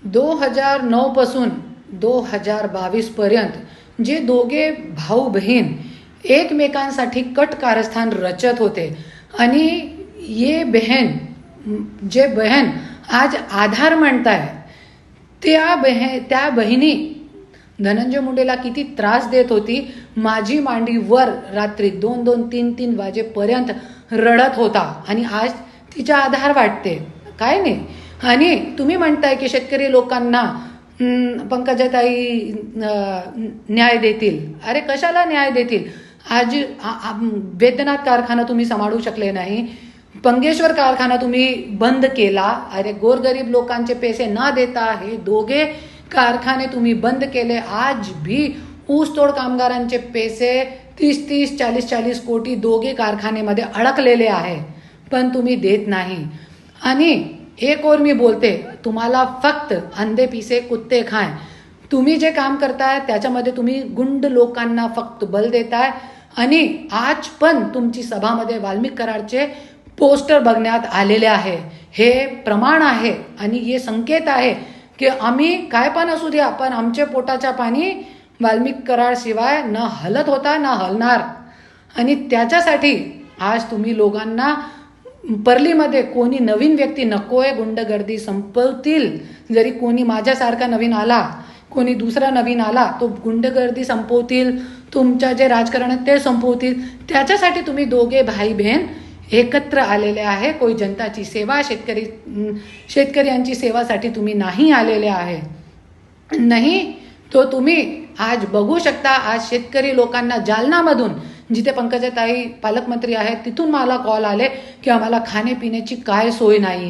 2009 पासून 2022 पर्यंत जे दोघे भाऊ बहीण एकमेकांसाठी कट कारस्थान रचत होते आणि ये बहन आज आधार म्हणताय, त्या बहिणी धनंजय मुंडेला किती त्रास देत होती. माझी मांडी वर रात्री 2-2, 3-3 वाजेपर्यंत रडत होता आणि आज तिचा आधार वाटते. काय नाही. आणि तुम्ही म्हणताय की शेतकरी लोकांना पंकजाताई न्याय देतील. अरे कशाला न्याय देतील? आज वैद्यनाथ कारखाना तुम्ही सांभाळू शकले नाही, पंगेश्वर कारखाना तुम्ही बंद केला. अरे गोरगरीब लोकांचे पैसे न देता हे दोघे कारखाने तुम्ही बंद केले. आज भी ऊसतोड कामगारांचे पैसे 30-30, 40-40 कोटी दोघे कारखान्यामध्ये अडकलेले आहे, पण तुम्ही देत नाही. आणि एक और मी बोलते, तुम्हाला फक्त अंधे पिसे कुत्ते खाय. तुम्ही जे काम करताय त्याच्यामध्ये तुम्ही गुंड लोकांना फक्त बल देताय. आणि आज पण तुमची सभामध्ये वाल्मिक कराडचे पोस्टर बघण्यात आलेले आहे. हे प्रमाण आहे आणि हे संकेत आहे की आम्ही काय पण असू द्या, पण आमचे पोटाच्या पाणी वाल्मिक कराड शिवाय न हलत होता न हलणार. आणि त्याच्यासाठी आज तुम्ही लोकांना परलीमध्ये कोणी नवीन व्यक्ती नकोय. गुंडगर्दी संपवतील. जरी कोणी माझ्यासारखा नवीन आला, कोणी दुसरा नवीन आला, तो गुंडगर्दी संपवतील. तुमच्या जे राजकारण आहे ते संपवतील. त्याच्यासाठी तुम्ही दोघे भाई बहीण एकत्र आलेले आहे. कोई जनताची सेवा, शेतकऱ्यांची सेवासाठी तुम्ही नाही आलेले आहे. नाही तो तुम्ही आज बघू शकता. आज शेतकरी लोकांना जालनामधून, जिथे पंकजाताई पालकमंत्री आहेत, तिथून मला कॉल आले की आम्हाला खाण्यापिण्याची काय सोय नाही.